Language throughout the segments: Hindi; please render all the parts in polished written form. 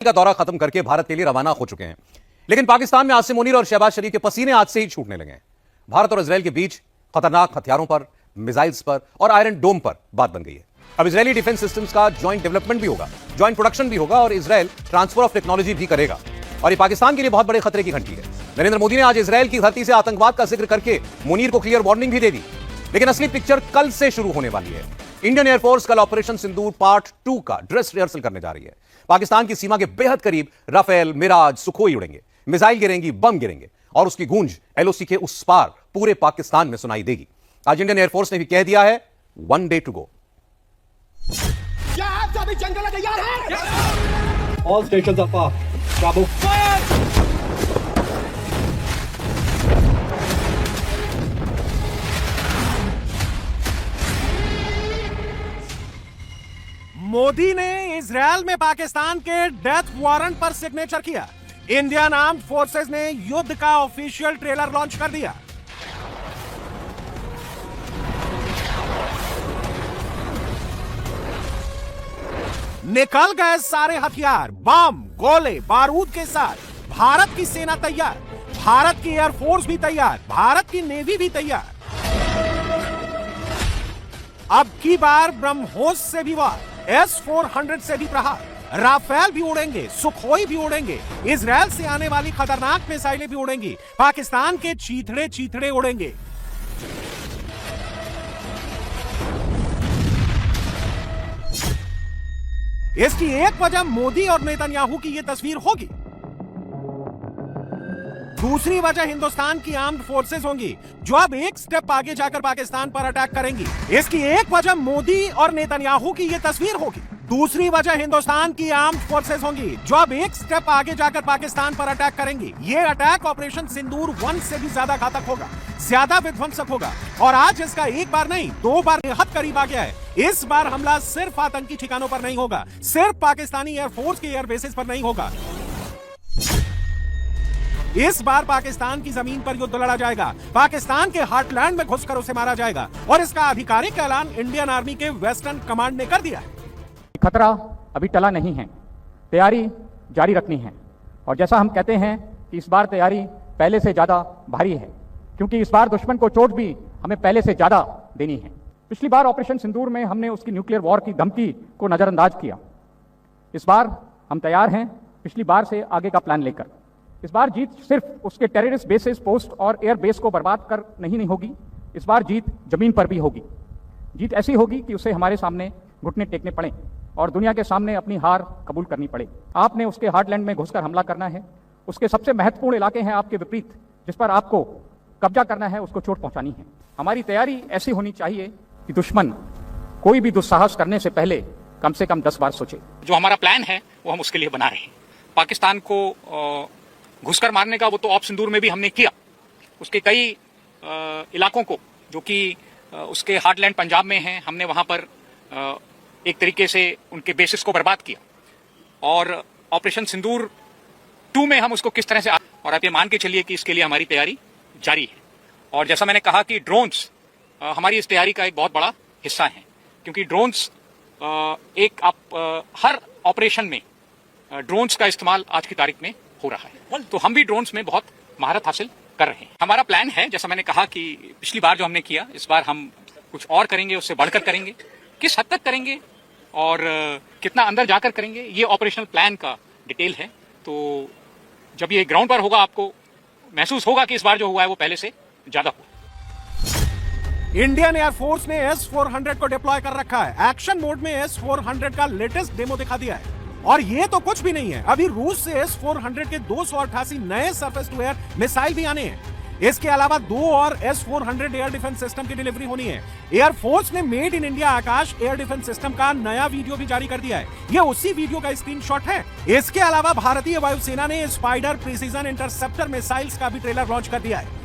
का दौरा खत्म करके भारत के लिए रवाना हो चुके हैं। लेकिन पाकिस्तान में आसिम मुनीर और शहबाज शरीफ के पसीने आज से ही छूटने लगे हैं। भारत और इजराइल के बीच खतरनाक हथियारों पर, मिसाइल्स पर और आयरन डोम पर बात बन गई है। अब इजरायली डिफेंस सिस्टम्स का ज्वाइंट डेवलपमेंट भी होगा, ज्वाइंट प्रोडक्शन भी होगा और इजराइल ट्रांसफर ऑफ टेक्नोलॉजी भी करेगा। और ये पाकिस्तान के लिए बहुत बड़े खतरे की घंटी है। नरेंद्र मोदी ने आज इजराइल की धरती से आतंकवाद का जिक्र करके मुनीर को क्लियर वार्निंग भी दे दी। लेकिन असली पिक्चर कल से शुरू होने वाली है। इंडियन एयरफोर्स कल ऑपरेशन सिंदूर पार्ट 2 का ड्रेस रिहर्सल करने जा रही है। पाकिस्तान की सीमा के बेहद करीब राफेल, मिराज, सुखोई उड़ेंगे, मिसाइल गिरेंगी, बम गिरेंगे और उसकी गूंज एलओसी के उस पार पूरे पाकिस्तान में सुनाई देगी। आज इंडियन एयरफोर्स ने भी कह दिया है, 1 day to go। क्या आप सभी जंगल में तैयार हैं? All stations are fast. Bravo. Modi ने इजरायल में पाकिस्तान के डेथ वारंट पर सिग्नेचर किया। इंडियन आर्म्ड फोर्सेस ने युद्ध का ऑफिशियल ट्रेलर लॉन्च कर दिया। निकल गए सारे हथियार, बम, गोले, बारूद के साथ। भारत की सेना तैयार, भारत की एयरफोर्स भी तैयार, भारत की नेवी भी तैयार। अब की बार ब्रह्मोस से भी वार, S-400 से भी प्रहार, राफेल भी उड़ेंगे, सुखोई भी उड़ेंगे, इजरायल से आने वाली खतरनाक मिसाइलें भी उड़ेंगी, पाकिस्तान के चीथड़े चीथड़े उड़ेंगे। इसकी एक वजह मोदी और नेतन्याहू की यह तस्वीर होगी। दूसरी वजह हिंदुस्तान की आर्म्ड फोर्सेस होंगी, जो अब एक स्टेप आगे जाकर पाकिस्तान पर अटैक करेंगी। इसकी एक वजह मोदी और नेतन्याहू की यह तस्वीर होगी। दूसरी वजह हिंदुस्तान की आर्म्ड फोर्सेस होंगी, जो अब एक स्टेप आगे जाकर पाकिस्तान पर अटैक करेंगी। ये अटैक ऑपरेशन सिंदूर 1 से भी ज्यादा घातक होगा, ज्यादा विध्वंसक होगा। और आज इसका एक बार नहीं, 2 बार बेहद करीब आ गया है। इस बार हमला सिर्फ आतंकी ठिकानों पर नहीं होगा, सिर्फ पाकिस्तानी एयरफोर्स के एयरबेसेस पर नहीं होगा। इस बार पाकिस्तान की जमीन पर युद्ध लड़ा जाएगा, पाकिस्तान के हार्टलैंड में घुसकर उसे मारा जाएगा। और इसका आधिकारिक ऐलान इंडियन आर्मी के वेस्टर्न कमांड ने कर दिया है। खतरा अभी टला नहीं है, तैयारी जारी रखनी है। और जैसा हम कहते हैं कि इस बार तैयारी पहले से ज्यादा भारी है, क्योंकि इस बार दुश्मन को चोट भी हमें पहले से ज्यादा देनी है। पिछली बार ऑपरेशन सिंदूर में हमने उसकी न्यूक्लियर वॉर की धमकी को नजरअंदाज किया। इस बार हम तैयार हैं पिछली बार से आगे का प्लान लेकर। इस बार जीत सिर्फ उसके टेररिस्ट बेसेस, पोस्ट और एयर बेस को बर्बाद कर नहीं होगी। इस बार जीत जमीन पर भी होगी। जीत ऐसी होगी कि उसे हमारे सामने घुटने टेकने पड़े और दुनिया के सामने अपनी हार कबूल करनी पड़े। आपने उसके हार्टलैंड में घुसकर हमला करना है। उसके सबसे महत्वपूर्ण इलाके हैं आपके विपरीत, जिस पर आपको कब्जा करना है, उसको चोट पहुंचानी है। हमारी तैयारी ऐसी होनी चाहिए कि दुश्मन कोई भी दुस्साहस करने से पहले कम से कम 10 बार सोचे। जो हमारा प्लान है वो हम उसके लिए बना रहे हैं। पाकिस्तान को घुसकर मारने का वो तो ऑप सिंदूर में भी हमने किया। उसके कई इलाकों को, जो कि उसके हार्टलैंड पंजाब में हैं, हमने वहां पर एक तरीके से उनके बेसिस को बर्बाद किया। और ऑपरेशन सिंदूर 2 में हम उसको किस तरह से, और आप ये मान के चलिए कि इसके लिए हमारी तैयारी जारी है। और जैसा मैंने कहा कि ड्रोन्स हमारी इस तैयारी का एक बहुत बड़ा हिस्सा है, क्योंकि ड्रोन्स हर ऑपरेशन में ड्रोन्स का इस्तेमाल आज की तारीख में हो रहा है। तो हम भी ड्रोन्स में बहुत महारत हासिल कर रहे हैं। हमारा प्लान है, जैसा मैंने कहा कि पिछली बार जो हमने किया, इस बार हम कुछ और करेंगे, उससे बढ़कर करेंगे। किस हद तक करेंगे और कितना अंदर जाकर करेंगे, ये ऑपरेशनल प्लान का डिटेल है। तो जब ये ग्राउंड पर होगा, आपको महसूस होगा कि इस बार जो हुआ है वो पहले से ज्यादा हुआ। इंडियन एयरफोर्स ने S-400 को डिप्लॉय कर रखा है। एक्शन मोड में S-400 का लेटेस्ट डेमो दिखा दिया है। और ये तो कुछ भी नहीं है, अभी रूस से S-400 के 288 नए सरफेस टू एयर मिसाइल भी आने हैं। इसके अलावा 2 और S-400 एयर डिफेंस सिस्टम की डिलीवरी होनी है। एयरफोर्स ने made in India Akash air defence system का नया वीडियो भी जारी कर दिया है। ये उसी वीडियो का स्क्रीनशॉट है। इसके अलावा भारतीय वायुसेना ने स्पाइडर प्रिसीजन इंटरसेप्टर मिसाइल्स का भी ट्रेलर लॉन्च कर दिया है।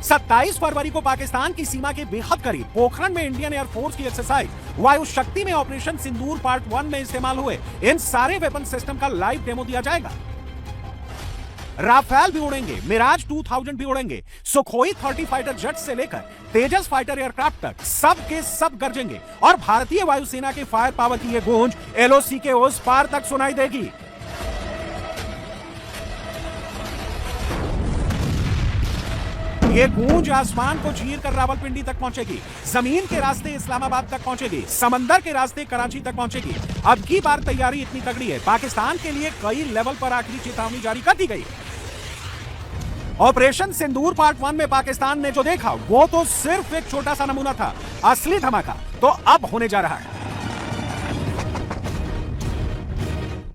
27 फरवरी को पाकिस्तान की सीमा के बेहद करीब पोखरण में इंडियन एयरफोर्स की एक्सरसाइज वायु शक्ति में ऑपरेशन सिंदूर पार्ट 1 में इस्तेमाल हुए इन सारे वेपन सिस्टम का लाइव डेमो दिया जाएगा। राफेल भी उड़ेंगे, मिराज 2000 भी उड़ेंगे, सुखोई 30 फाइटर जेट से लेकर तेजस फाइटर एयरक्राफ्ट तक सब के सब गरजेंगे और भारतीय वायुसेना के फायर पावर की ये गूंज एलओसी के उस पार तक सुनाई देगी। ये गूंज आसमान को चीर कर रावलपिंडी तक पहुंचेगी, जमीन के रास्ते इस्लामाबाद तक पहुंचेगी, समंदर के रास्ते कराची तक पहुंचेगी। अब की बार तैयारी इतनी तगड़ी है, पाकिस्तान के लिए कई लेवल पर आखिरी चेतावनी जारी कर दी गई। ऑपरेशन सिंदूर पार्ट 1 में पाकिस्तान ने जो देखा वो तो सिर्फ एक छोटा सा नमूना था, असली धमाका तो अब होने जा रहा है।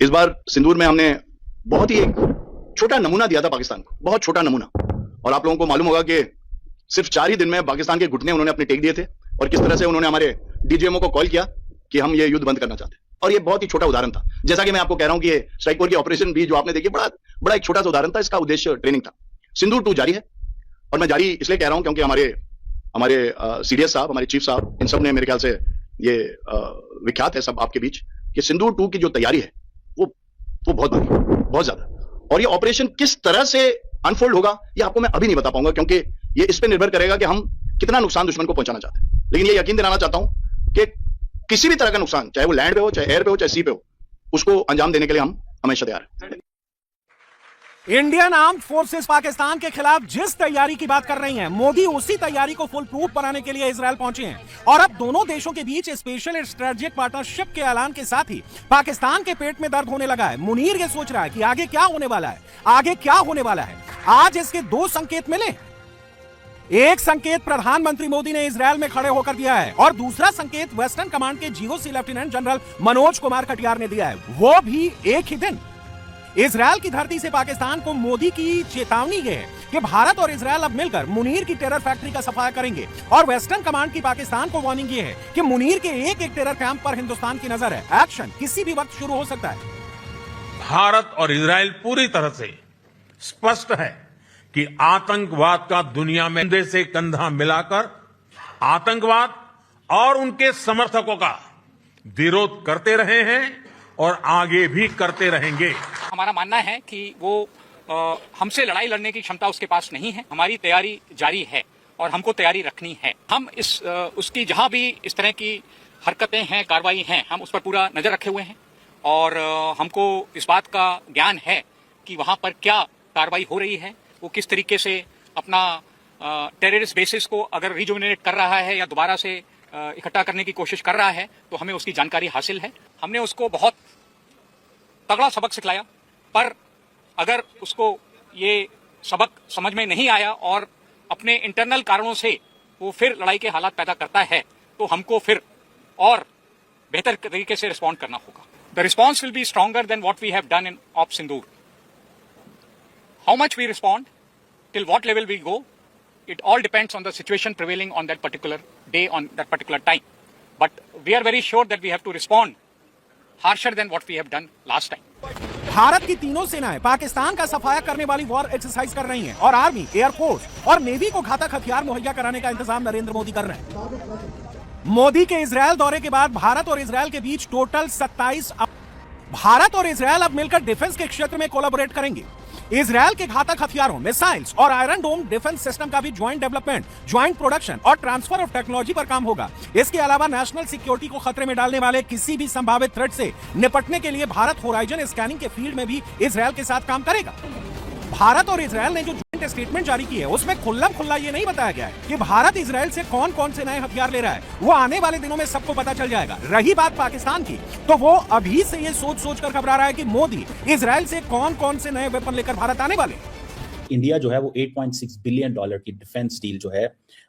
इस बार सिंदूर में हमने बहुत ही एक छोटा नमूना दिया था पाकिस्तान को, बहुत छोटा नमूना। और आप लोगों को मालूम होगा कि सिर्फ 4 ही दिन में पाकिस्तान के घुटने उन्होंने अपने टेक दिए थे और किस तरह से उन्होंने हमारे डीजीएमओ को कॉल किया कि हम ये युद्ध बंद करना चाहते हैं। और ये बहुत ही छोटा उदाहरण था, जैसा कि मैं आपको कह रहा हूं कि ये स्ट्राइक फोर्स की ऑपरेशन भी जो आपने देखी बड़ा एक छोटा सा उदाहरण था। इसका उद्देश्य ट्रेनिंग था। सिंदूर 2 जारी है, और मैं जारी इसलिए कह रहा हूं क्योंकि हमारे सीडीएस साहब, हमारे चीफ साहब, इन सब ने मेरे ख्याल से ये विख्यात है सब आपके बीच कि सिंदूर 2 की जो तैयारी है वो बहुत बड़ी, बहुत ज्यादा। और ये ऑपरेशन किस तरह से अनफोल्ड होगा ये आपको मैं अभी नहीं बता पाऊंगा, क्योंकि ये इस पे निर्भर करेगा कि हम कितना नुकसान दुश्मन को पहुंचाना चाहते हैं। लेकिन ये यकीन दिलाना चाहता हूं कि किसी भी तरह का नुकसान, चाहे वो लैंड पे हो, चाहे एयर पे हो, चाहे सी पे हो, उसको अंजाम देने के लिए हम हमेशा तैयार हैं। इंडियन आर्म्ड फोर्सेस पाकिस्तान के खिलाफ जिस तैयारी की बात कर रही हैं, मोदी उसी तैयारी को फुल प्रूफ बनाने के लिए इजरायल पहुंचे हैं। और अब दोनों देशों के बीच स्पेशल स्ट्रेटेजिक पार्टनरशिप के ऐलान के साथ ही पाकिस्तान के पेट में दर्द होने लगा है। मुनीर ये सोच रहा है कि आगे क्या होने वाला है, आगे क्या होने वाला है। आज इसके 2 संकेत मिले। एक संकेत प्रधानमंत्री मोदी ने इजरायल में खड़े होकर दिया है, और दूसरा संकेत वेस्टर्न कमांड के GOC lieutenant general Manoj Kumar Katiyar ने दिया है, वो भी एक ही दिन। इजरायल की धरती से पाकिस्तान को मोदी की चेतावनी यह है कि भारत और इजरायल अब मिलकर मुनीर की टेरर फैक्ट्री का सफाया करेंगे। और वेस्टर्न कमांड की पाकिस्तान को वार्निंग यह है कि मुनीर के एक एक टेरर कैंप पर हिंदुस्तान की नजर है। एक्शन किसी भी वक्त शुरू हो सकता है। भारत और इजरायल पूरी तरह से स्पष्ट है कि आतंकवाद का दुनिया में कंधे से कंधा मिलाकर आतंकवाद और उनके समर्थकों का विरोध करते रहे हैं और आगे भी करते रहेंगे। हमारा मानना है कि वो हमसे लड़ाई लड़ने की क्षमता उसके पास नहीं है। हमारी तैयारी जारी है और हमको तैयारी रखनी है। हम उसकी जहां भी इस तरह की हरकतें हैं, कार्रवाई हैं, हम उस पर पूरा नजर रखे हुए हैं। और हमको इस बात का ज्ञान है कि वहां पर क्या कार्रवाई हो रही है, वो किस तरीके से अपना टेररिस्ट बेसिस को अगर रिजुविनेट कर रहा है या दोबारा से इकट्ठा करने की कोशिश कर रहा है, तो हमें उसकी जानकारी हासिल है। हमने उसको बहुत तगड़ा सबक सिखलाया, पर अगर उसको ये सबक समझ में नहीं आया और अपने इंटरनल कारणों से वो फिर लड़ाई के हालात पैदा करता है, तो हमको फिर और बेहतर तरीके से रिस्पॉन्ड करना होगा। The response will be stronger than what we have done in op Sindoor. How much we respond, till what level we go, it all depends on the situation prevailing on that particular day, on that particular time. But we are very sure that we have to respond harsher than what we have done last time. Bharat की तीनों सेनाएं पाकिस्तान का सफाया करने वाली वॉर एक्सरसाइज कर रही हैं, और आर्मी, एयरफोर्स और नेवी को घातक हथियार मुहैया कराने का इंतजाम नरेंद्र मोदी कर रहे हैं। मोदी के इजरायल दौरे के बाद भारत और इजरायल के बीच टोटल 27 भारत और इजरायल अब मिलकर डिफेंस के क्षेत्र में कोलैबोरेट करेंगे। इजरायल के घातक हथियारों, मिसाइल्स और आयरन डोम डिफेंस सिस्टम का भी ज्वाइंट डेवलपमेंट, ज्वाइंट प्रोडक्शन और ट्रांसफर ऑफ टेक्नोलॉजी पर काम होगा। इसके अलावा नेशनल सिक्योरिटी को खतरे में डालने वाले किसी भी संभावित थ्रेट से निपटने के लिए भारत होराइजन स्कैनिंग के फील्ड में भी इजरायल के साथ काम करेगा। भारत और इजरायल ने जो ज्वाइंट स्टेटमेंट जारी की है, उसमें खुल्लम खुल्ला ये नहीं बताया गया है कि भारत इजरायल से कौन कौन से नए हथियार ले रहा है। वो आने वाले दिनों में सबको पता चल जाएगा। रही बात पाकिस्तान की, तो वो अभी से ये सोच कर घबरा रहा है कि मोदी इजरायल से कौन कौन से नए वेपन लेकर भारत आने वाले। इंडिया जो है वो $8.6 बिलियन की डिफेंस डील जो है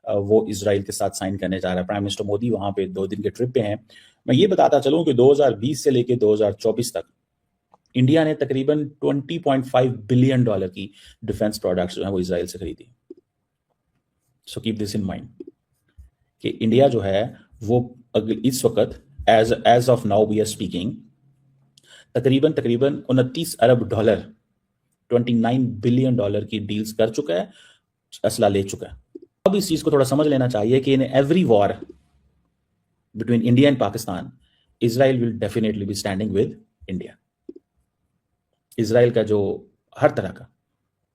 वो इजराइल के साथ साइन करने जा रहा है। प्राइम मिनिस्टर मोदी वहां पे 2 दिन के ट्रिप पे हैं। मैं ये बताता चलूं कि 2020 से लेकर 2024 तक इंडिया ने तकरीबन $20.5 बिलियन की डिफेंस प्रोडक्ट्स जो है वो इजराइल से खरीदी। So keep this in mind कि इंडिया जो है वो इस वक्त as of now we are speaking तकरीबन $29 अरब, $29 बिलियन की डील्स कर चुका है, असला ले चुका है। अब इस चीज को थोड़ा समझ लेना चाहिए कि in every war between India and Pakistan, Israel will definitely be standing with India. Israel का जो हर तरह का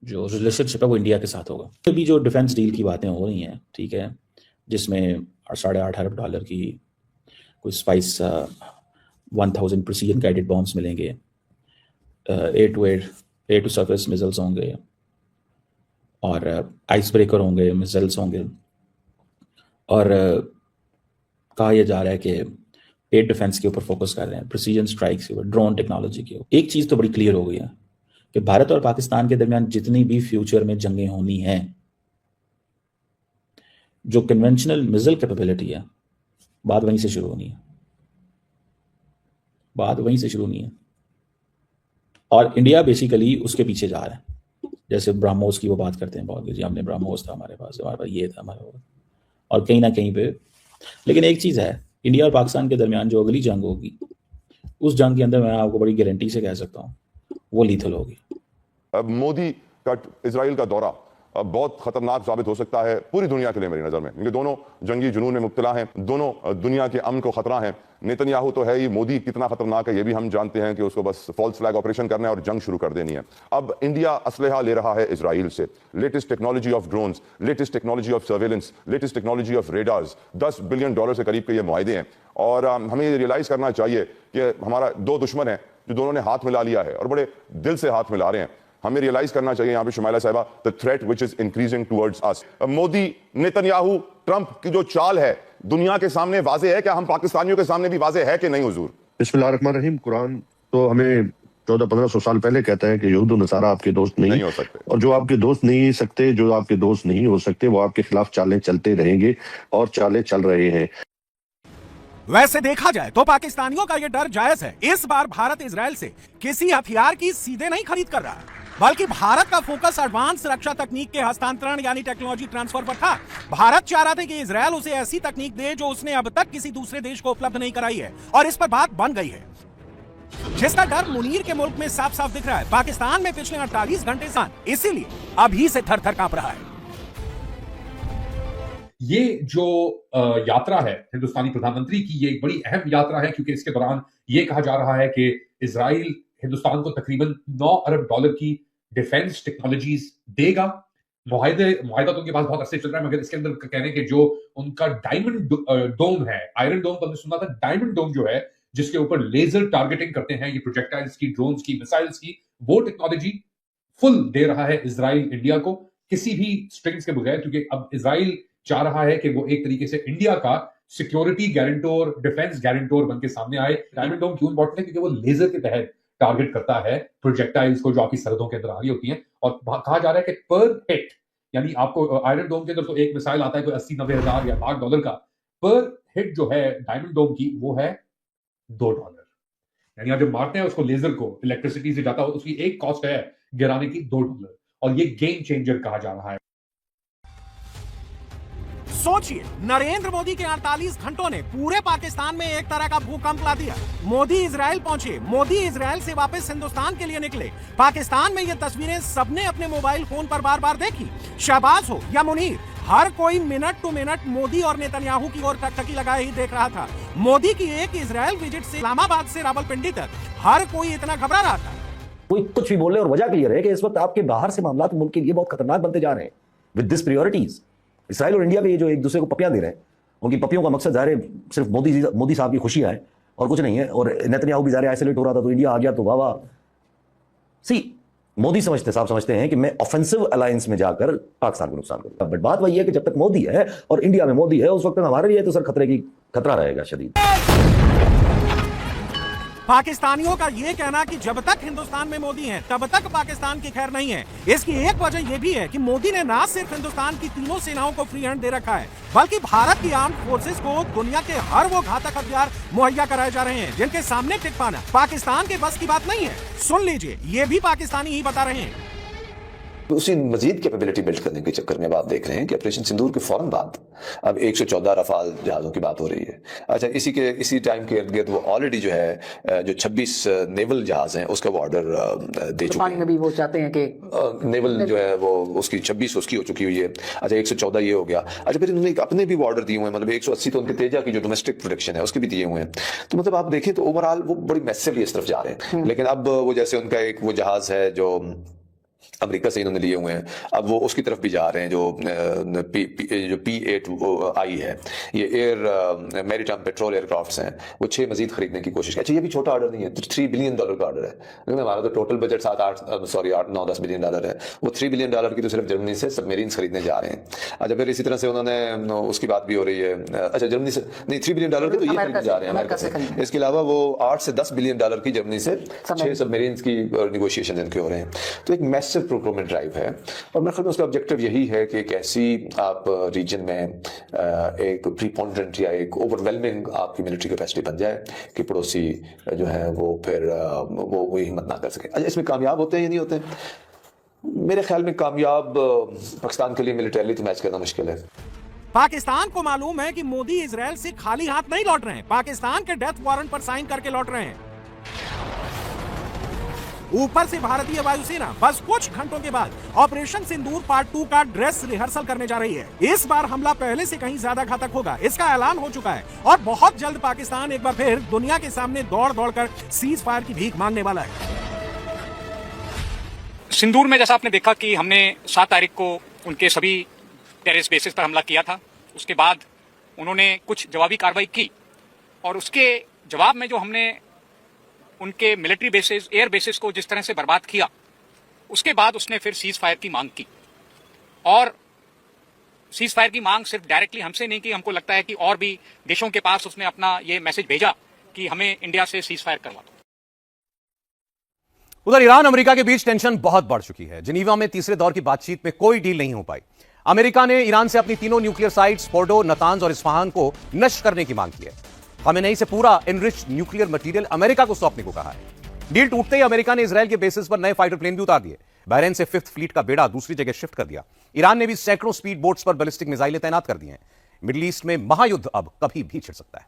जो रिलेशनशिप है वो इंडिया के साथ होगा। अभी जो डिफेंस डील की बातें हो रही हैं, ठीक है, जिसमें $8.5 अरब की कोई स्पाइस 1000 प्रिसीजन गाइडेड बॉम्ब्स मिलेंगे, एयर टू सरफेस मिसाइल्स होंगे, और आइस ब्रेकर होंगे, मिसाइल्स होंगे, और कहा यह जा रहा है कि एयर डिफेंस के ऊपर फोकस कर रहे हैं, प्रिसीजन स्ट्राइक्स के ऊपर, ड्रोन टेक्नोलॉजी के ऊपर। एक चीज तो बड़ी क्लियर हो गई है कि भारत और पाकिस्तान के दरमियान जितनी भी फ्यूचर में जंगें होनी हैं, जो कन्वेंशनल मिसाइल कैपेबिलिटी है, बात वहीं से शुरू होनी है, बात वहीं से शुरू होनी है। और इंडिया बेसिकली उसके पीछे जा रहा है। जैसे ब्रह्मोस की वो बात करते हैं बहुत, जी हमने ब्रह्मोस था हमारे पास ये था हमारे पास, और कहीं ना कहीं पे। लेकिन एक चीज है, इंडिया और पाकिस्तान के दरमियान जो अगली जंग होगी, उस जंग के अंदर मैं आपको बड़ी गारंटी से कह सकता हूँ वो लीथल होगी। मोदी का इजराइल का दौरा बहुत खतरनाक साबित हो सकता है पूरी दुनिया के लिए मेरी नजर में, क्योंकि दोनों जंगी जुनून में मुब्तला हैं, दोनों दुनिया के अमन को खतरा है। नेतन्याहू तो है ही, मोदी कितना खतरनाक है ये भी हम जानते हैं कि उसको बस फॉल्स फ्लैग ऑपरेशन करना है और जंग शुरू कर देनी है। अब इंडिया असलहा ले रहा है इजराइल से, latest technology of drones, latest technology of surveillance, latest technology of radars, $10 billion के करीब के ये मुआहदे हैं। और हमें ये रियलाइज करना चाहिए कि हमारा दो दुश्मन है जो दोनों ने हाथ मिला लिया है और बड़े दिल से हाथ मिला रहे हैं। हमें रियलाइज करना चाहिए यहाँ पे शुमाइला साहिबा, the threat which is increasing towards us. Modi, Netanyahu, Trump की जो चाल है दुनिया के सामने वाजे है, क्या हम पाकिस्तानियों के सामने भी वाजे है कि नहीं हुजूर? बिस्मिल्लाहिर्रहमानिर्रहीम। कुरान तो हमें 1400-1500 साल पहले कहता है कि यहूद और नसारा आपके दोस्त नहीं हो सकते, और जो आपके दोस्त नहीं सकते, जो आपके दोस्त नहीं हो सकते, वो आपके खिलाफ चालें चलते रहेंगे और चालें चल रहे हैं। वैसे देखा जाए तो पाकिस्तानियों का यह डर जायज है। इस बार भारत इजराइल से किसी हथियार की सीधे नहीं खरीद कर रहा, बल्कि भारत का फोकस एडवांस रक्षा तकनीक के हस्तांतरण यानी टेक्नोलॉजी ट्रांसफर पर था। भारत चाह रहा था कि इजराइल उसे ऐसी तकनीक दे जो उसने अब तक किसी दूसरे देश को उपलब्ध नहीं कराई है, और इस पर बात बन गई है, जिसका डर मुनीर के मुल्क में साफ साफ दिख रहा है। पाकिस्तान में पिछले 48 घंटे से इसीलिए अभी से थर थर कांप रहा है। ये जो यात्रा है हिंदुस्तानी प्रधानमंत्री की, ये एक बड़ी अहम यात्रा है, क्योंकि इसके दौरान ये कहा जा रहा है कि इजराइल हिंदुस्तान को तकरीबन $9 अरब की डिफेंस टेक्नोलॉजीज देगा। मुआहिदा तो उनके पास बहुत अरसे चल रहा है, मगर इसके अंदर कह रहे हैं कि जो उनका डायमंड डोम है, आयरन डोम तो हमने सुना था, डायमंड डोम जो है जिसके ऊपर लेजर टारगेटिंग करते हैं ये प्रोजेक्टाइल्स की, ड्रोन्स की, मिसाइल्स की, वो टेक्नोलॉजी फुल दे रहा है इजराइल इंडिया को, किसी भी स्ट्रिंग्स के बगैर। क्योंकि अब इजराइल चाह रहा है कि वो एक तरीके से इंडिया का सिक्योरिटी गारंटोर, डिफेंस गारंटोर बनके सामने आए। डायमंड डोम क्यों इंपॉर्टेंट है? क्योंकि वो लेजर के तहत टारगेट करता है प्रोजेक्टाइल्स को जो आपकी सरहदों के अंदर आ रही होती हैं। और कहा जा रहा है कि पर हिट, यानी आपको आयरन डोम के अंदर तो एक मिसाइल आता है कोई 80-90 हजार या $1,00,000 का, पर हिट जो है डायमंड डोम की वो है $2। यानी आप जब मारते हैं उसको, लेजर को इलेक्ट्रिसिटी से जाता हो, उसकी एक कॉस्ट है गिराने की $2, और ये गेम चेंजर कहा जा रहा है। सोचिए, नरेंद्र मोदी के 48 घंटों ने पूरे पाकिस्तान में एक तरह का भूकंप ला दिया। मोदी इजराइल पहुंचे, मोदी इजराइल से वापस हिंदुस्तान के लिए निकले। पाकिस्तान में ये तस्वीरें सबने अपने मोबाइल फोन पर बार बार देखी। शहबाज हो या मुनीर, हर कोई मिनट टू मिनट मोदी और नेतन्याहू की ओर टकटकी लगाए ही देख रहा था। मोदी की एक इजराइल विजिट से इस्लामाबाद से रावलपिंडी तक हर कोई इतना घबरा रहा था। कोई कुछ भी बोले, और वजह क्लियर है कि इस वक्त आपके बाहर से मामला मुल्क के लिए बहुत खतरनाक बनते जा रहे हैं विद दिस प्रायोरिटीज। इसराइल और इंडिया पे ये जो एक दूसरे को पपियां दे रहे हैं, उनकी पपियों का मकसद ज़ाहिर है सिर्फ मोदी साहब की खुशियां है और कुछ नहीं है। और नेतन्याहू भी ज़ाहिर आइसोलेट हो रहा था तो इंडिया आ गया तो वाह वाह। मोदी साहब समझते हैं कि मैं ऑफेंसिव अलायंस में जाकर पाकिस्तान को नुकसान करूंगा। बट बात वही है कि जब तक मोदी है और इंडिया में मोदी है, उस वक्त हमारे लिए तो सर खतरा रहेगा शदीद। पाकिस्तानियों का यह कहना कि जब तक हिंदुस्तान में मोदी हैं, तब तक पाकिस्तान की खैर नहीं है, इसकी एक वजह यह भी है कि मोदी ने न सिर्फ हिंदुस्तान की तीनों सेनाओं को फ्री हैंड दे रखा है, बल्कि भारत की आर्म्ड फोर्सेस को दुनिया के हर वो घातक हथियार मुहैया कराए जा रहे हैं जिनके सामने टिक पाना पाकिस्तान के बस की बात नहीं है। सुन लीजिए, ये भी पाकिस्तानी ही बता रहे हैं। उसी मजीद कैपेबिलिटी बिल्ड करने के चक्कर में अब आप देख रहे हैं कि ऑपरेशन सिंदूर के फौरन बाद अब 114 रफाल जहाज़ों की बात हो रही है। अच्छा, इसी टाइम के इर्द गिर्द वो ऑलरेडी जो है जो 26 नेवल जहाज हैं उसका वो ऑर्डर दे चुके हैं। भी वो चाहते हैं कि नेवल जो है वो उसकी 26 उसकी हो चुकी हुई है। अच्छा, 114 ये हो गया। अच्छा, फिर इन्होंने अपने भी ऑर्डर दिए हुए हैं, मतलब 180 तो उनके तेजा की जो डोमेस्टिक प्रोडक्शन है उसके भी दिए हुए हैं। तो मतलब आप देखें तो ओवरऑल वो बड़ी मैसिवली इस तरफ जा रहे हैं। लेकिन अब वो जैसे उनका एक वो जहाज है जो अमेरिका से इन्होंने लिए हुए हैं। अब वो उसकी तरफ भी जा रहे हैं। जो P-8I है, ये एयर मैरीटाइम पेट्रोल एयरक्राफ्ट्स हैं, वो 6 मजीद खरीदने की कोशिश है। अच्छा, ये भी छोटा ऑर्डर नहीं है, $3 बिलियन का ऑर्डर है, लेकिन हमारा तो टोटल बजट 8-9-10 बिलियन डॉलर है। वो $3 बिलियन की तो सिर्फ जर्मनी से सबमरीन्स खरीदने जा रहे हैं। अच्छा, फिर इसी तरह से उन्होंने उसकी बात भी हो रही है। अच्छा, जर्मनी से नहीं, $3 बिलियन की तो ये खरीदने जा रहे हैं अमेरिका से। इसके अलावा वो $8 से $10 बिलियन की जर्मनी से 6 सबमरीन्स की निगोशिएशन इनके हो रहे हैं। तो एक मैसिव प्रोक्योरमेंट ड्राइव है, और मेरे ख्याल में उसका ऑब्जेक्टिव यही है कि कैसी आप रीजन में एक प्रीपोनेंट या एक ओवरवेलमिंग आपकी मिलिट्री कैपेसिटी बन जाए कि पड़ोसी जो है वो फिर वो हिम्मत ना कर सके। अच्छा, इसमें कामयाब होते हैं या नहीं होते हैं? मेरे ख्याल में कामयाब पाकिस्तान के लिए मिलिटरीली तो मैच करना मुश्किल है। पाकिस्तान को मालूम है कि मोदी इजरायल से खाली हाथ नहीं लौट रहे हैं, पाकिस्तान के डेथ वारंट पर साइन करके लौट रहे हैं। ऊपर से भारतीय वायुसेना बस कुछ घंटों के बाद ऑपरेशन सिंदूर पार्ट 2 का ड्रेस रिहर्सल करने जा रही है। इस बार हमला पहले से कहीं ज्यादा घातक होगा, इसका ऐलान हो चुका है, और बहुत जल्द पाकिस्तान एक बार फिर दुनिया के सामने दौड़ दौड़कर सीज फायर की भीख मांगने वाला है। सिंदूर में जैसा आपने देखा कि हमने 7 तारीख को उनके सभी टेररिस्ट बेसिस पर हमला किया था। उसके बाद उन्होंने कुछ जवाबी कार्रवाई की, और उसके जवाब में जो हमने उनके मिलिट्री बेसिस, एयर बेसिस को जिस तरह से बर्बाद किया, उसके बाद उसने फिर सीज फायर की मांग की। और सीज फायर की मांग सिर्फ डायरेक्टली हमसे नहीं की, हमको लगता है कि और भी देशों के पास उसने अपना ये मैसेज भेजा कि हमें इंडिया से सीज फायर करवा दो। उधर ईरान अमेरिका के बीच टेंशन बहुत बढ़ चुकी है। जिनीवा में तीसरे दौर की बातचीत में कोई डील नहीं हो पाई। अमेरिका ने ईरान से अपनी तीनों न्यूक्लियर साइट्स फोर्डो, नतांज और इस्फहान को नष्ट करने की मांग की है। खामेनेई से पूरा एनरिच्ड न्यूक्लियर मटेरियल अमेरिका को सौंपने को कहा है। डील टूटते ही अमेरिका ने इजरायल के बेसिस पर नए फाइटर प्लेन भी उतार दिए। बहरीन से 5th फ्लीट का बेड़ा दूसरी जगह शिफ्ट कर दिया। ईरान ने भी सैकड़ों स्पीड बोट्स पर बैलिस्टिक मिसाइलें तैनात कर दी हैं। मिडिल ईस्ट में महायुद्ध अब कभी भी छिड़ सकता है।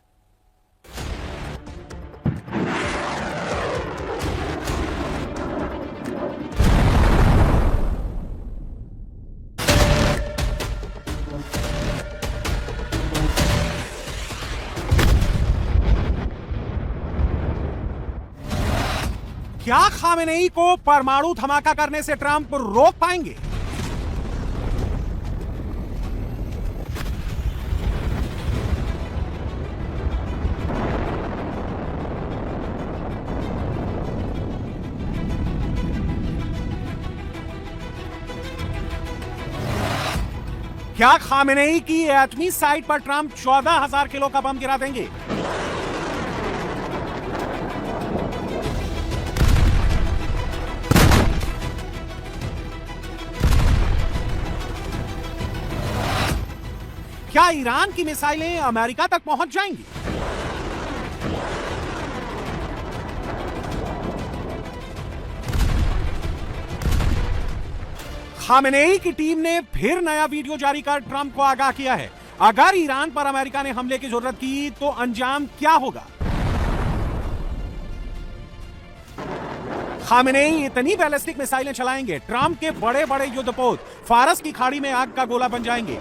क्या खामेनेई को परमाणु धमाका करने से ट्रंप रोक पाएंगे? क्या खामेनेई की एटमी साइट पर ट्रंप 14,000 किलो का बम गिरा देंगे? क्या ईरान की मिसाइलें अमेरिका तक पहुंच जाएंगी? खामेनेई की टीम ने फिर नया वीडियो जारी कर ट्रंप को आगाह किया है। अगर ईरान पर अमेरिका ने हमले की जरूरत की तो अंजाम क्या होगा? खामेनेई इतनी बैलिस्टिक मिसाइलें चलाएंगे, ट्रंप के बड़े बड़े युद्धपोत फारस की खाड़ी में आग का गोला बन जाएंगे।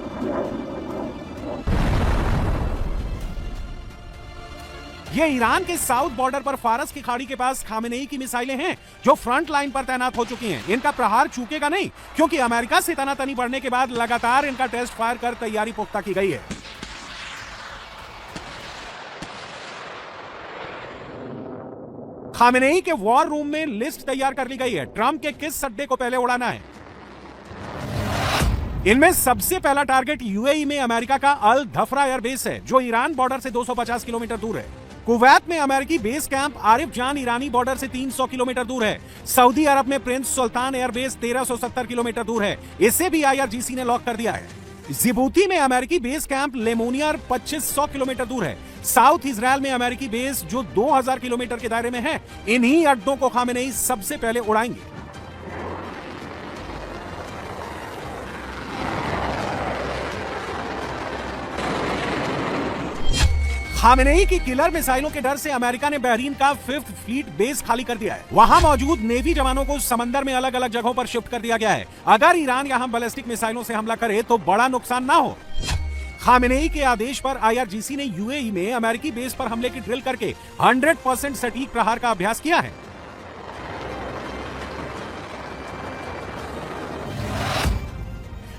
ये ईरान के साउथ बॉर्डर पर फारस की खाड़ी के पास खामेनेई की मिसाइलें हैं जो फ्रंट लाइन पर तैनात हो चुकी हैं। इनका प्रहार चूकेगा नहीं, क्योंकि अमेरिका से तनातनी बढ़ने के बाद लगातार इनका टेस्ट फायर कर तैयारी पुख्ता की गई है। खामेनेई के वॉर रूम में लिस्ट तैयार कर ली गई है, ट्रंप के किस सड्डे को पहले उड़ाना है। इनमें सबसे पहला टारगेट यूएई में अमेरिका का अल धफरा एयरबेस है, जो ईरान बॉर्डर से 250 किलोमीटर दूर है। कुवैत में अमेरिकी बेस कैंप आरिफ जान ईरानी बॉर्डर से 300 किलोमीटर दूर है। सऊदी अरब में प्रिंस सुल्तान एयरबेस 1370 किलोमीटर दूर है, इसे भी आईआरजीसी ने लॉक कर दिया है। जिबूती में अमेरिकी बेस कैंप लेमोनियर 2500 किलोमीटर दूर है। साउथ इजराइल में अमेरिकी बेस जो 2000 किलोमीटर के दायरे में है। इन्हीं अड्डों को खामेनेई सबसे पहले उड़ाएंगे। खामेनेई की किलर मिसाइलों के डर से अमेरिका ने बहरीन का 5th फ्लीट बेस खाली कर दिया है। वहां मौजूद नेवी जवानों को समंदर में अलग अलग जगहों पर शिफ्ट कर दिया गया है। अगर ईरान यहां बैलिस्टिक मिसाइलों से हमला करे तो बड़ा नुकसान ना हो। खामेनेई के आदेश पर आईआरजीसी ने यूएई में अमेरिकी बेस पर हमले की ड्रिल करके 100% सटीक प्रहार का अभ्यास किया है।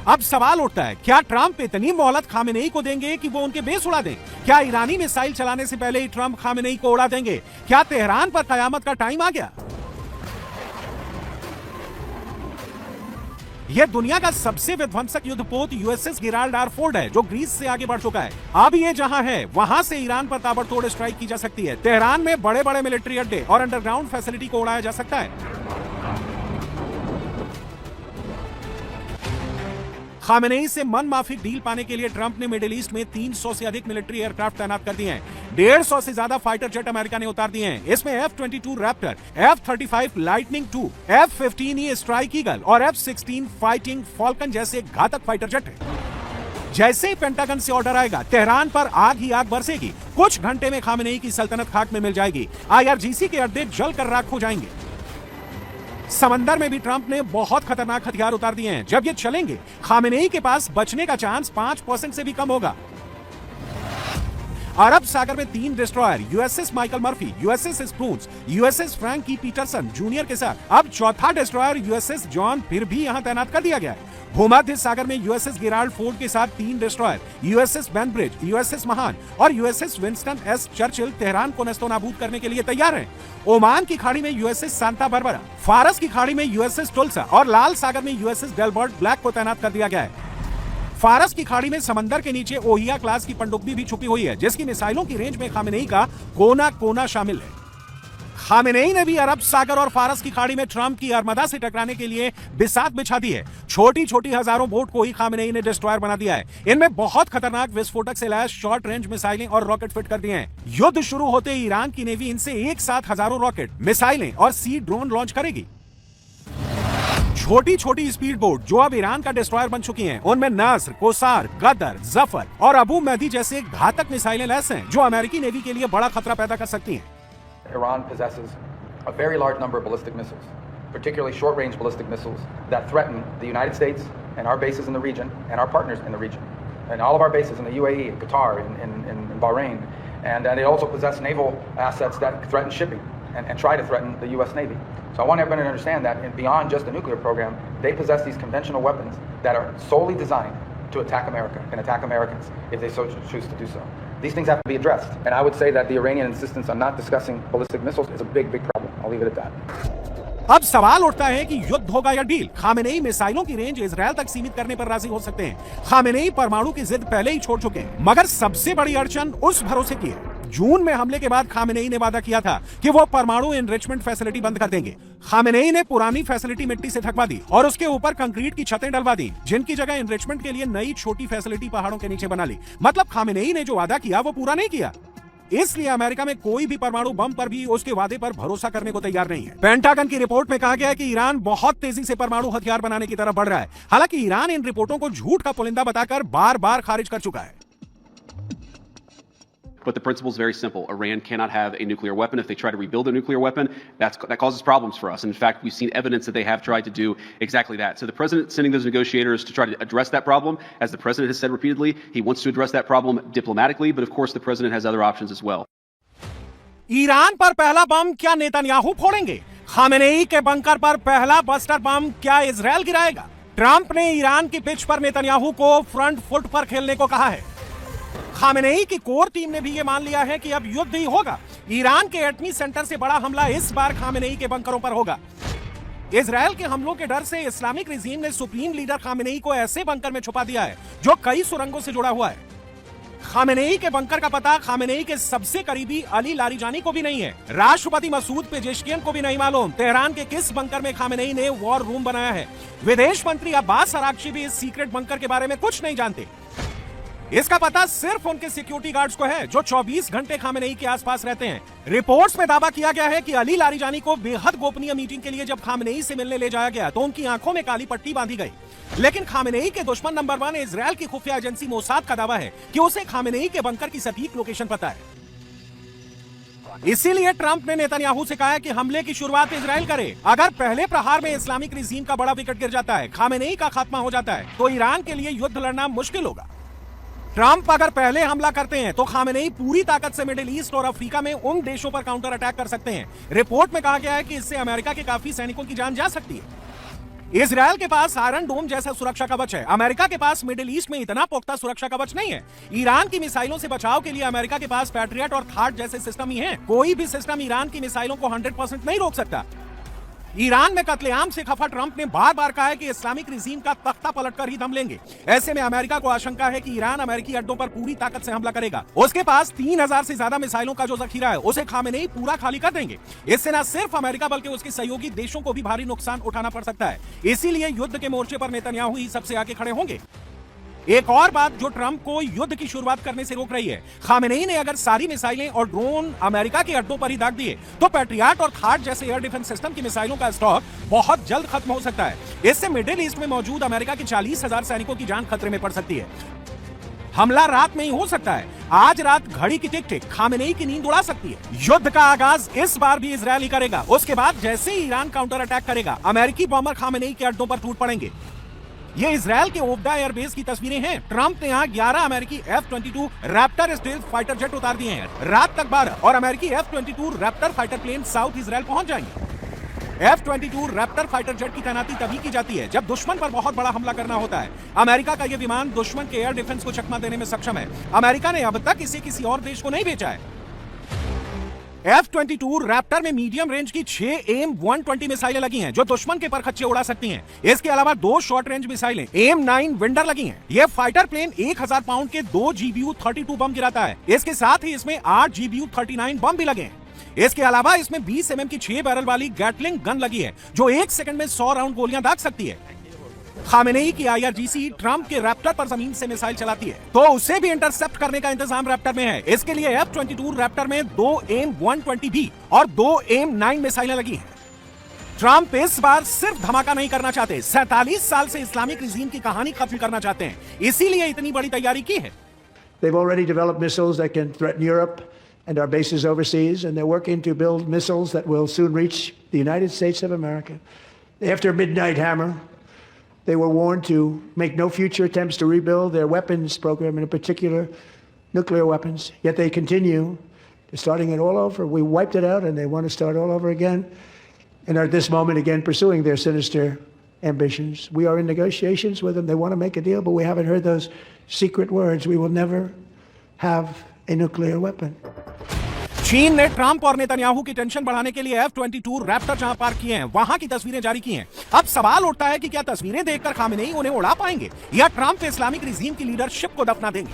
अब सवाल उठता है, क्या ट्रंप इतनी मोहलत खामेनेई को देंगे कि वो उनके बेस उड़ा दें? क्या ईरानी मिसाइल चलाने से पहले ही ट्रंप खामेनेई को उड़ा देंगे? क्या तेहरान पर कयामत का टाइम आ गया? यह दुनिया का सबसे विध्वंसक युद्धपोत यूएसएस गिराल्ड आर फोर्ड है, जो ग्रीस से आगे बढ़ चुका है। अब ये जहां है, वहां से ईरान पर ताबड़तोड़ स्ट्राइक की जा सकती है। तेहरान में बड़े बड़े मिलिट्री अड्डे और अंडरग्राउंड फैसिलिटी को उड़ाया जा सकता है। खामेनेई से मन माफिक डील पाने के लिए ट्रंप ने मिडिल ईस्ट में 300 से अधिक मिलिट्री एयरक्राफ्ट तैनात कर दिए हैं। 150 से ज्यादा फाइटर जेट अमेरिका ने उतार दिए हैं। इसमें F-22 Raptor, F-35 lightning II, F-15E strike eagle और F-16 फाइटिंग फॉल्कन जैसे घातक फाइटर जेट हैं। जैसे ही पेंटागन से ऑर्डर आएगा, तेहरान पर आग ही आग बरसेगी। कुछ घंटे में खामेनेई की सल्तनत खाक में मिल जाएगी। IRGC के अड्डे जलकर राख हो जाएंगे। समंदर में भी ट्रंप ने बहुत खतरनाक हथियार उतार दिए हैं। जब ये चलेंगे, खामेनेई के पास बचने का चांस 5% से भी कम होगा। अरब सागर में 3 destroyer USS Michael Murphy, USS Spruance, USS Frank E Petersen junior के साथ अब चौथा डिस्ट्रॉयर यूएसएस जॉन फिर भी यहां तैनात कर दिया गया है। भूमध्य सागर में यूएसएस गिराल्ड फोर्ड के साथ 3 डिस्ट्रॉयर यूएसएस बेनब्रिज, यूएसएस महान और USS Winston S Churchill Tehran को नस्तोनाबूद करने के लिए तैयार हैं। ओमान की खाड़ी में यूएसएस सांता बारबरा, फारस की खाड़ी में यूएसएस टुल्सा और लाल सागर में यूएसएस डेलबर्ट ब्लैक को तैनात कर दिया गया है। फारस की खाड़ी में समंदर के नीचे ओहिया क्लास की पनडुब्बी भी छुपी हुई है, जिसकी मिसाइलों की रेंज में खामेनेई का कोना कोना शामिल है। खामेनेई ने भी अरब सागर और फारस की खाड़ी में ट्रंप की आर्मदा से टकराने के लिए बिसात बिछा दी है। छोटी छोटी हजारों बोट को ही खामेनेई ने डिस्ट्रॉयर बना दिया है। इनमें बहुत खतरनाक विस्फोटक से लैस शॉर्ट रेंज मिसाइलें और रॉकेट फिट कर दिए हैं। युद्ध शुरू होते ही ईरान की नेवी इनसे एक साथ हजारों रॉकेट, मिसाइलें और सी ड्रोन लॉन्च करेगी। छोटी छोटी स्पीड बोट जो अब ईरान का डिस्ट्रॉयर बन चुकी हैं, उनमें नस्र, कोसार, गदर, जफर और अबू मेहदी जैसे घातक मिसाइलें लैस हैं, जो अमेरिकी नेवी के लिए बड़ा खतरा पैदा कर सकती हैं। Iran possesses a very large number of ballistic missiles, particularly short-range ballistic missiles that threaten the United States and our bases in the region and our partners in the region, and all of our bases in the UAE, in Qatar, in Bahrain, and they also possess naval assets that threaten shipping and try to threaten the U.S. Navy. So I want everyone to understand that beyond just the nuclear program, they possess these conventional weapons that are solely designed to attack America and attack Americans if they so choose to do so. These things have to be addressed, and I would say that the Iranian insistence on not discussing ballistic missiles is a big, big problem. I'll leave it at that. अब सवाल उठता है कि युद्ध होगा या डील। खामेनेई मिसाइलों की रेंज इजरायल तक सीमित करने पर राजी हो सकते हैं। खामेनेई परमाणु की जिद पहले ही छोड़ चुके हैं, मगर सबसे बड़ी अड़चन उस भरोसे की है। जून में हमले के बाद खामेनेई ने वादा किया था कि वो परमाणु एनरिचमेंट फैसिलिटी बंद कर देंगे। खामेनेई ने पुरानी फैसिलिटी मिट्टी से ढकवा दी और उसके ऊपर कंक्रीट की छतें डलवा दी, जिनकी जगह एनरिचमेंट के लिए नई छोटी फैसिलिटी पहाड़ों के नीचे बना ली। मतलब खामेनेई ने जो वादा किया वो पूरा नहीं किया। इसलिए अमेरिका में कोई भी परमाणु बम पर भी उसके वादे पर भरोसा करने को तैयार नहीं है। पेंटागन की रिपोर्ट में कहा गया है कि ईरान बहुत तेजी से परमाणु हथियार बनाने की तरफ बढ़ रहा है। हालांकि ईरान इन रिपोर्टों को झूठ का पुलिंदा बताकर बार-बार खारिज कर चुका है। But the principle is very simple. Iran cannot have a nuclear weapon. If they try to rebuild a nuclear weapon, that causes problems for us. And in fact, we've seen evidence that they have tried to do exactly that. So the president sending those negotiators to try to address that problem, as the president has said repeatedly, he wants to address that problem diplomatically, but of course the president has other options as well. Iran पर पहला बम क्या नेतन्याहू फोड़ेंगे? खामेनेई के बंकर पर पहला बस्टर बम क्या इजरायल गिराएगा? ट्रंप ने ईरान की पिच पर नेतन्याहू को फ्रंट फुट पर खेलने को कहा है। खामेनेई की कोर टीम ने भी यह मान लिया है कि अब युद्ध ही होगा। ईरान के एटमी सेंटर से बड़ा हमला इस बार खामेनेई के बंकरों पर होगा। इजरायल के हमलों के डर से इस्लामिक रिजीम ने सुप्रीम लीडर खामेनेई को ऐसे बंकर में छुपा दिया है जो कई सुरंगों से जुड़ा हुआ है। खामेनेई के बंकर का पता खामेनेई के सबसे करीबी अली लारिजानी को भी नहीं है। राष्ट्रपति मसूद पेजेश्कियन को भी नहीं मालूम तेहरान के किस बंकर में खामेनेई ने वॉर रूम बनाया है। विदेश मंत्री अब्बास अरागची भी इस सीक्रेट बंकर के बारे में कुछ नहीं जानते। इसका पता सिर्फ उनके सिक्योरिटी गार्ड्स को है, जो 24 घंटे खामेनेई के आसपास रहते हैं। रिपोर्ट्स में दावा किया गया है कि अली लारिजानी को बेहद गोपनीय मीटिंग के लिए जब खामेनेई से मिलने ले जाया गया तो उनकी आंखों में काली पट्टी बांधी गई। लेकिन खामेनेई के दुश्मन नंबर 1 इजरायल की खुफिया एजेंसी मोसाद का दावा है कि उसे खामेनेई के बंकर की सटीक लोकेशन पता है। इसीलिए ट्रंप ने नेतन्याहू से कहा है कि हमले की शुरुआत इजरायल करे। अगर पहले प्रहार में इस्लामिक रिजीम का बड़ा विकेट गिर जाता है, खामेनेई का खात्मा हो जाता है, तो ईरान के लिए युद्ध लड़ना मुश्किल होगा। ट्रंप अगर पहले हमला करते हैं तो खामेनेई पूरी ताकत से मिडिल ईस्ट और अफ्रीका में उन देशों पर काउंटर अटैक कर सकते हैं। रिपोर्ट में कहा गया है कि इससे अमेरिका के काफी सैनिकों की जान जा सकती है। इजराइल के पास आयरन डोम जैसा सुरक्षा कवच है। अमेरिका के पास मिडिल ईस्ट में इतना पुख्ता सुरक्षा कवच नहीं है। ईरान की मिसाइलों से बचाव के लिए अमेरिका के पास पैट्रियट और थाट जैसे सिस्टम ही हैं। कोई भी सिस्टम ईरान की मिसाइलों को 100% नहीं रोक सकता। ईरान में कत्लेआम से खफा ट्रंप ने बार बार कहा है कि इस्लामिक रिजीम का तख्ता पलटकर ही दम लेंगे। ऐसे में अमेरिका को आशंका है कि ईरान अमेरिकी अड्डों पर पूरी ताकत से हमला करेगा। उसके पास 3000 से ज्यादा मिसाइलों का जो जखीरा है उसे खामेनेई पूरा खाली कर देंगे। इससे न सिर्फ अमेरिका बल्कि उसके सहयोगी देशों को भी भारी नुकसान उठाना पड़ सकता है। इसीलिए युद्ध के मोर्चे पर नेतन्याहू ही सबसे आगे खड़े होंगे। एक और बात जो ट्रंप को युद्ध की शुरुआत करने से रोक रही है, खामेनेई ने अगर सारी मिसाइलें और ड्रोन अमेरिका के अड्डों पर ही दाग दिए तो पैट्रियट और थाट जैसे एयर डिफेंस सिस्टम की मिसाइलों का स्टॉक बहुत जल्द खत्म हो सकता है। इससे मिडिल ईस्ट में मौजूद अमेरिका के 40,000 सैनिकों की जान खतरे में पड़ सकती है। हमला रात में ही हो सकता है। आज रात घड़ी की टिक टिक खामेनेई की नींद उड़ा सकती है। युद्ध का आगाज इस बार भी इजरायल ही करेगा। उसके बाद जैसे ही ईरान काउंटर अटैक करेगा, अमेरिकी बॉम्बर खामेनेई के अड्डों पर टूट पड़ेंगे। ये इजरायल के ओब्दा एयरबेस की तस्वीरें हैं। ट्रंप ने यहाँ 11 अमेरिकी F-22 Raptor stealth fighter jet उतार दिए हैं। रात तक 12 और अमेरिकी F-22 Raptor fighter plane south Israel पहुंच जाएंगे। F-22 रैप्टर फाइटर जेट की तैनाती तभी की जाती है जब दुश्मन पर बहुत बड़ा हमला करना होता है। अमेरिका का यह विमान दुश्मन के एयर डिफेंस को चकमा देने में सक्षम है। अमेरिका ने अब तक इसे किसी और देश को नहीं बेचा है। F-22 रैप्टर में मीडियम रेंज की 6 AIM-120 मिसाइलें लगी हैं जो दुश्मन के परखच्चे उड़ा सकती हैं। इसके अलावा 2 शॉर्ट रेंज मिसाइलें AIM-9 विंडर लगी हैं। यह फाइटर प्लेन 1000 पाउंड के 2 GBU-32 बम गिराता है। इसके साथ ही इसमें 8 GBU-39 बम भी लगे हैं। इसके अलावा इसमें 20 mm की 6 बैरल वाली गैटलिंग गन लगी है जो 1 सेकंड में 100 राउंड गोलियां दाग सकती है। खामेनेई की IRGC ट्रंप के रैप्टर पर जमीन से मिसाइल चलाती है तो उसे भी इंटरसेप्ट करने का इंतजाम रैप्टर में है। इसके लिए F-22 रैप्टर में 2 AIM-120 भी और 2 AIM-9 मिसाइलें लगी हैं। ट्रंप इस बार सिर्फ धमाका नहीं करना चाहते, 47 साल से इस्लामिक रिजीम की कहानी खत्म करना चाहते हैं। इसीलिए इतनी बड़ी तैयारी की है। They've already developed missiles that can threaten Europe and our bases overseas, and they're working to build missiles that will soon reach the United States of America. After Midnight Hammer, they were warned to make no future attempts to rebuild their weapons program, in particular nuclear weapons. Yet they continue. They're starting it all over. We wiped it out and they want to start all over again. And are at this moment again pursuing their sinister ambitions. We are in negotiations with them. They want to make a deal, but we haven't heard those secret words. We will never have a nuclear weapon. चीन ने ट्रंप और नेतन्याहू की टेंशन बढ़ाने के लिए F-22 रैप्टर जहां पार्क किए हैं वहां की तस्वीरें जारी की हैं। अब सवाल उठता है कि क्या तस्वीरें देखकर खामेनेई उन्हें उड़ा पाएंगे या ट्रंप इस्लामिक रिजीम की लीडरशिप को दफना देंगे।